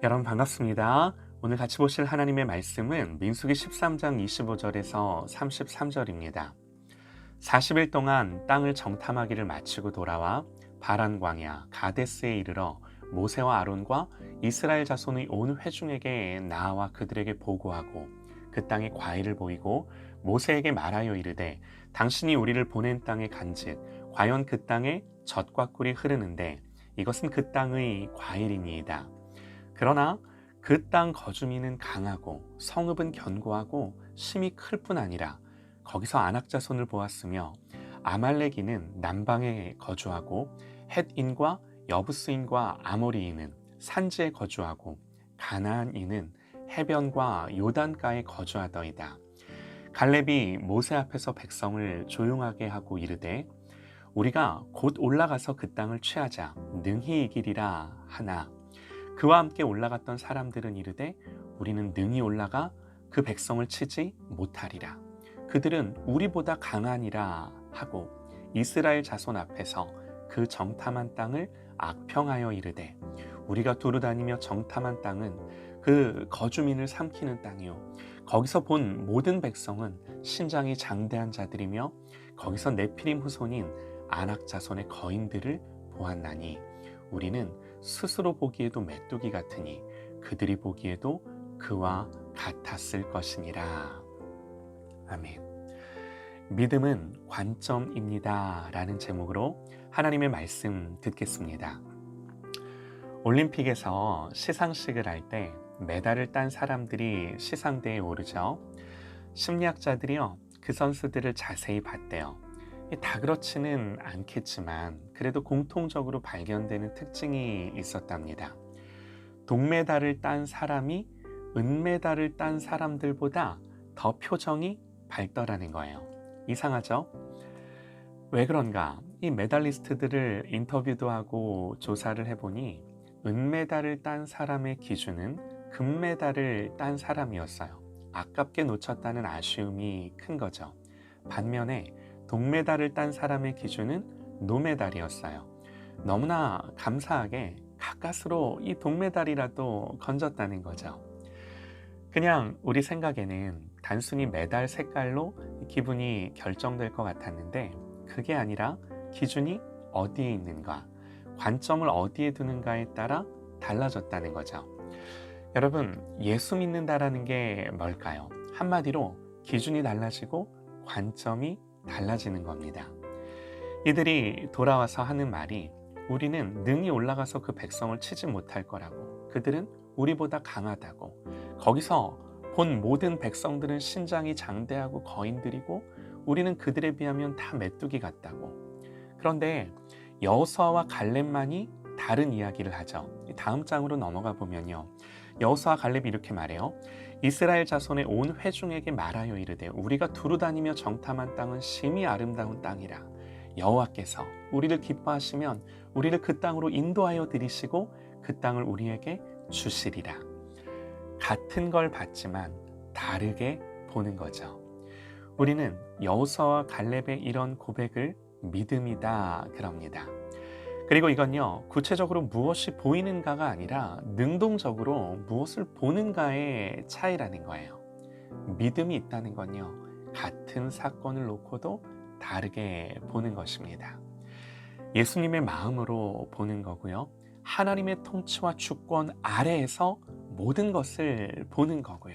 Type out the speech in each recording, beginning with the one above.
여러분 반갑습니다. 오늘 같이 보실 하나님의 말씀은 민수기 13장 25절에서 33절입니다. 40일 동안 땅을 정탐하기를 마치고 돌아와 바란 광야 가데스에 이르러 모세와 아론과 이스라엘 자손의 온 회중에게 나와 그들에게 보고하고 그 땅의 과일을 보이고 모세에게 말하여 이르되 당신이 우리를 보낸 땅에 간즉 과연 그 땅에 젖과 꿀이 흐르는데 이것은 그 땅의 과일이니이다. 그러나 그 땅 거주민은 강하고 성읍은 견고하고 심이 클 뿐 아니라 거기서 아낙 자손을 보았으며 아말렉인은 남방에 거주하고 헷인과 여부스인과 아모리인은 산지에 거주하고 가나안인은 해변과 요단가에 거주하더이다. 갈렙이 모세 앞에서 백성을 조용하게 하고 이르되 우리가 곧 올라가서 그 땅을 취하자 능히 이기리라 하나 그와 함께 올라갔던 사람들은 이르되 우리는 능히 올라가 그 백성을 치지 못하리라. 그들은 우리보다 강하니라 하고 이스라엘 자손 앞에서 그 정탐한 땅을 악평하여 이르되 우리가 두루 다니며 정탐한 땅은 그 거주민을 삼키는 땅이요 거기서 본 모든 백성은 신장이 장대한 자들이며 거기서 네피림 후손인 아낙 자손의 거인들을 보았나니 우리는 스스로 보기에도 메뚜기 같으니 그들이 보기에도 그와 같았을 것이니라. 아멘. 믿음은 관점입니다. 라는 제목으로 하나님의 말씀 듣겠습니다. 올림픽에서 시상식을 할 때 메달을 딴 사람들이 시상대에 오르죠. 심리학자들이요, 그 선수들을 자세히 봤대요. 다 그렇지는 않겠지만 그래도 공통적으로 발견되는 특징이 있었답니다. 동메달을 딴 사람이 은메달을 딴 사람들보다 더 표정이 밝더라는 거예요. 이상하죠? 왜 그런가? 이 메달리스트들을 인터뷰도 하고 조사를 해보니 은메달을 딴 사람의 기준은 금메달을 딴 사람이었어요. 아깝게 놓쳤다는 아쉬움이 큰 거죠. 반면에 동메달을 딴 사람의 기준은 노메달이었어요. 너무나 감사하게 가까스로 이 동메달이라도 건졌다는 거죠. 그냥 우리 생각에는 단순히 메달 색깔로 기분이 결정될 것 같았는데 그게 아니라 기준이 어디에 있는가, 관점을 어디에 두는가에 따라 달라졌다는 거죠. 여러분, 예수 믿는다라는 게 뭘까요? 한마디로 기준이 달라지고 관점이 달라지는 겁니다. 이들이 돌아와서 하는 말이 우리는 능히 올라가서 그 백성을 치지 못할 거라고, 그들은 우리보다 강하다고, 거기서 본 모든 백성들은 신장이 장대하고 거인들이고 우리는 그들에 비하면 다 메뚜기 같다고. 그런데 여호수아와 갈렙만이 다른 이야기를 하죠. 다음 장으로 넘어가 보면요, 여호수아 갈렙이 이렇게 말해요. 이스라엘 자손의 온 회중에게 말하여 이르되 우리가 두루 다니며 정탐한 땅은 심히 아름다운 땅이라. 여호와께서 우리를 기뻐하시면 우리를 그 땅으로 인도하여 들이시고 그 땅을 우리에게 주시리라. 같은 걸 봤지만 다르게 보는 거죠. 우리는 여호수아와 갈렙의 이런 고백을 믿음이다 그럽니다. 그리고 이건요, 구체적으로 무엇이 보이는가가 아니라 능동적으로 무엇을 보는가의 차이라는 거예요. 믿음이 있다는 건요, 같은 사건을 놓고도 다르게 보는 것입니다. 예수님의 마음으로 보는 거고요, 하나님의 통치와 주권 아래에서 모든 것을 보는 거고요.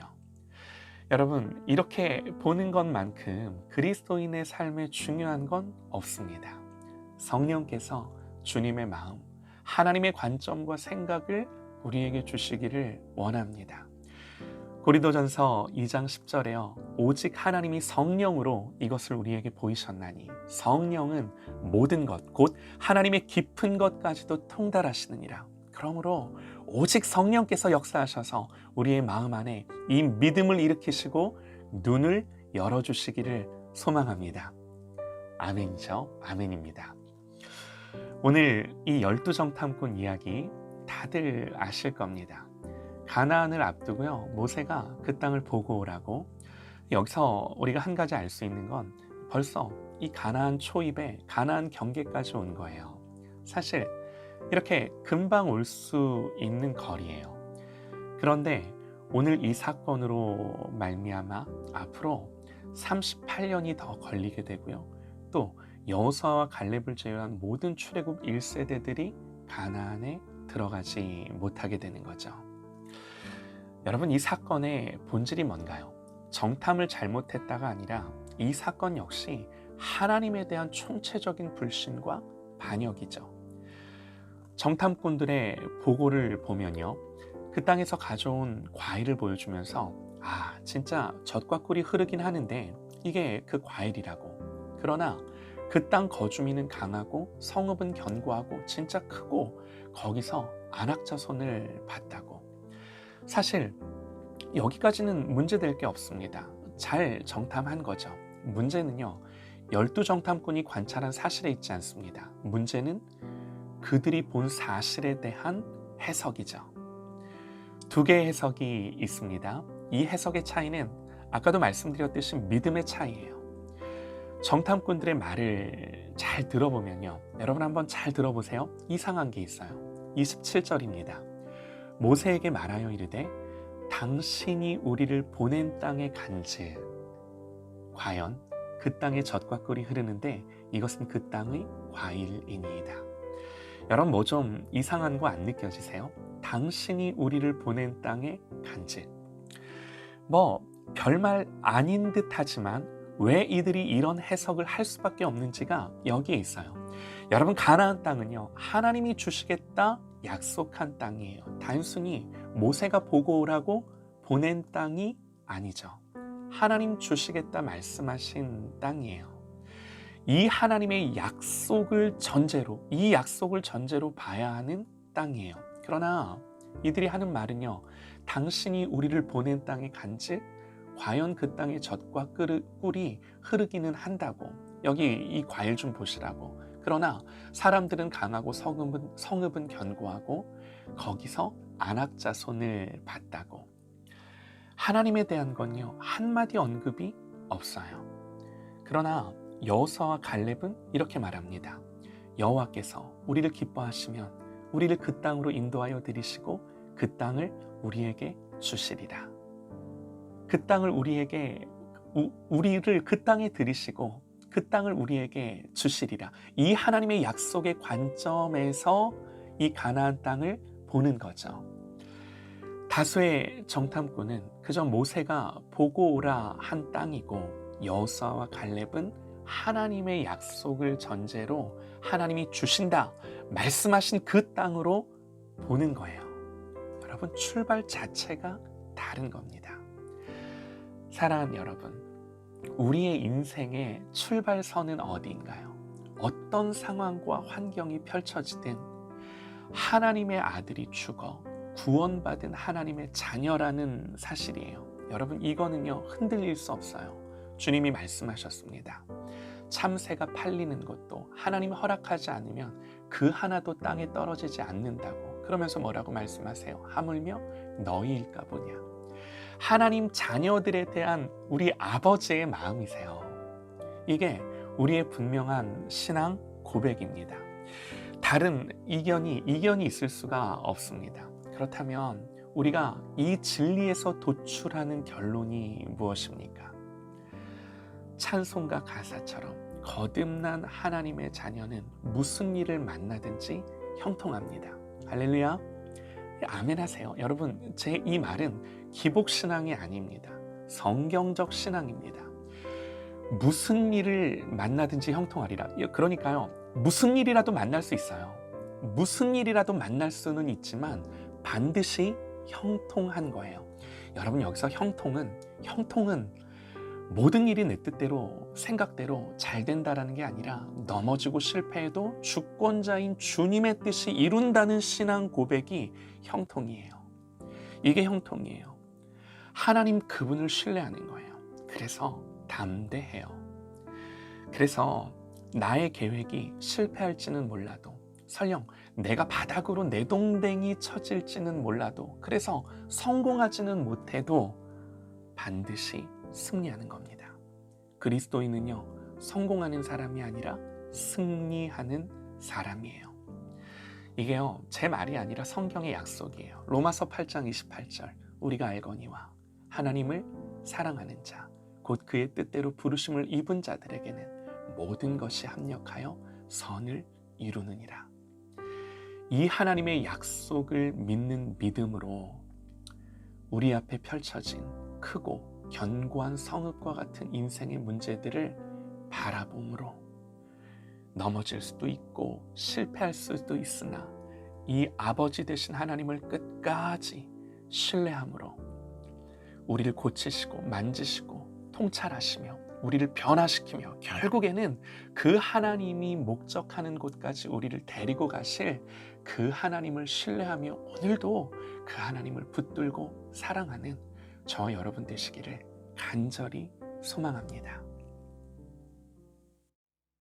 여러분, 이렇게 보는 것만큼 그리스도인의 삶에 중요한 건 없습니다. 성령께서 주님의 마음, 하나님의 관점과 생각을 우리에게 주시기를 원합니다. 고린도전서 2장 10절에요. 오직 하나님이 성령으로 이것을 우리에게 보이셨나니 성령은 모든 것, 곧 하나님의 깊은 것까지도 통달하시느니라. 그러므로 오직 성령께서 역사하셔서 우리의 마음 안에 이 믿음을 일으키시고 눈을 열어주시기를 소망합니다. 아멘이죠? 아멘입니다. 오늘 이 12정탐꾼 이야기 다들 아실 겁니다. 가나안을 앞두고요, 모세가 그 땅을 보고 오라고. 여기서 우리가 한 가지 알 수 있는 건 벌써 이 가나안 초입에 가나안 경계까지 온 거예요. 사실 이렇게 금방 올 수 있는 거리예요. 그런데 오늘 이 사건으로 말미암아 앞으로 38년이 더 걸리게 되고요. 또 여호수아와 갈렙을 제외한 모든 출애굽 1세대들이 가나안에 들어가지 못하게 되는 거죠. 여러분, 이 사건의 본질이 뭔가요? 정탐을 잘못했다가 아니라 이 사건 역시 하나님에 대한 총체적인 불신과 반역이죠. 정탐꾼들의 보고를 보면요, 그 땅에서 가져온 과일을 보여주면서 진짜 젖과 꿀이 흐르긴 하는데 이게 그 과일이라고. 그러나 그 땅 거주민은 강하고 성읍은 견고하고 진짜 크고 거기서 안악자손을 봤다고. 사실 여기까지는 문제될 게 없습니다. 잘 정탐한 거죠. 문제는요, 12정탐꾼이 관찰한 사실에 있지 않습니다. 문제는 그들이 본 사실에 대한 해석이죠. 두 개의 해석이 있습니다. 이 해석의 차이는 아까도 말씀드렸듯이 믿음의 차이예요. 정탐꾼들의 말을 잘 들어보면요, 여러분 한번 잘 들어보세요. 이상한 게 있어요. 27절입니다. 모세에게 말하여 이르되 당신이 우리를 보낸 땅에 간즉 과연 그 땅에 젖과 꿀이 흐르는데 이것은 그 땅의 과일이니이다. 여러분, 뭐 좀 이상한 거 안 느껴지세요? 당신이 우리를 보낸 땅에 간즉. 뭐 별말 아닌 듯 하지만 왜 이들이 이런 해석을 할 수밖에 없는지가 여기에 있어요. 여러분, 가나안 땅은요, 하나님이 주시겠다 약속한 땅이에요. 단순히 모세가 보고 오라고 보낸 땅이 아니죠. 하나님 주시겠다 말씀하신 땅이에요. 이 하나님의 약속을 전제로, 이 약속을 전제로 봐야 하는 땅이에요. 그러나 이들이 하는 말은요, 당신이 우리를 보낸 땅에 간즉 과연 그 땅에 젖과 꿀이 흐르기는 한다고. 여기 이 과일 좀 보시라고. 그러나 사람들은 강하고 성읍은 견고하고 거기서 안악자손을 봤다고. 하나님에 대한 건요, 한마디 언급이 없어요. 그러나 여호수아와 갈렙은 이렇게 말합니다. 여호와께서 우리를 기뻐하시면 우리를 그 땅으로 인도하여 들이시고 그 땅을 우리에게 주시리라. 그 땅을 우리를 그 땅에 들이시고 그 땅을 우리에게 주시리라. 이 하나님의 약속의 관점에서 이 가나안 땅을 보는 거죠. 다수의 정탐꾼은 그저 모세가 보고 오라 한 땅이고 여호수아와 갈렙은 하나님의 약속을 전제로 하나님이 주신다 말씀하신 그 땅으로 보는 거예요. 여러분, 출발 자체가 다른 겁니다. 사랑하는 여러분, 우리의 인생의 출발선은 어디인가요? 어떤 상황과 환경이 펼쳐지든 하나님의 아들이 죽어 구원받은 하나님의 자녀라는 사실이에요. 여러분, 이거는요, 흔들릴 수 없어요. 주님이 말씀하셨습니다. 참새가 팔리는 것도 하나님 허락하지 않으면 그 하나도 땅에 떨어지지 않는다고. 그러면서 뭐라고 말씀하세요? 하물며 너희일까 보냐. 하나님 자녀들에 대한 우리 아버지의 마음이세요. 이게 우리의 분명한 신앙 고백입니다. 다른 이견이 있을 수가 없습니다. 그렇다면 우리가 이 진리에서 도출하는 결론이 무엇입니까? 찬송가 가사처럼 거듭난 하나님의 자녀는 무슨 일을 만나든지 형통합니다. 할렐루야. 아멘 하세요. 여러분, 제 이 말은 기복신앙이 아닙니다. 성경적 신앙입니다. 무슨 일을 만나든지 형통하리라. 그러니까요, 무슨 일이라도 만날 수 있어요. 무슨 일이라도 만날 수는 있지만 반드시 형통한 거예요. 여러분, 여기서 형통은 모든 일이 내 뜻대로 생각대로 잘 된다라는 게 아니라 넘어지고 실패해도 주권자인 주님의 뜻이 이룬다는 신앙 고백이 형통이에요. 이게 형통이에요. 하나님 그분을 신뢰하는 거예요. 그래서 담대해요. 그래서 나의 계획이 실패할지는 몰라도, 설령 내가 바닥으로 내동댕이 쳐질지는 몰라도, 그래서 성공하지는 못해도 반드시 승리하는 겁니다. 그리스도인은요, 성공하는 사람이 아니라 승리하는 사람이에요. 이게요, 제 말이 아니라 성경의 약속이에요. 로마서 8장 28절. 우리가 알거니와 하나님을 사랑하는 자, 곧 그의 뜻대로 부르심을 입은 자들에게는 모든 것이 합력하여 선을 이루느니라. 이 하나님의 약속을 믿는 믿음으로 우리 앞에 펼쳐진 크고 견고한 성읍과 같은 인생의 문제들을 바라봄으로 넘어질 수도 있고 실패할 수도 있으나 이 아버지 되신 하나님을 끝까지 신뢰함으로 우리를 고치시고 만지시고 통찰하시며 우리를 변화시키며 결국에는 그 하나님이 목적하는 곳까지 우리를 데리고 가실 그 하나님을 신뢰하며 오늘도 그 하나님을 붙들고 사랑하는 저 여러분 되시기를 간절히 소망합니다.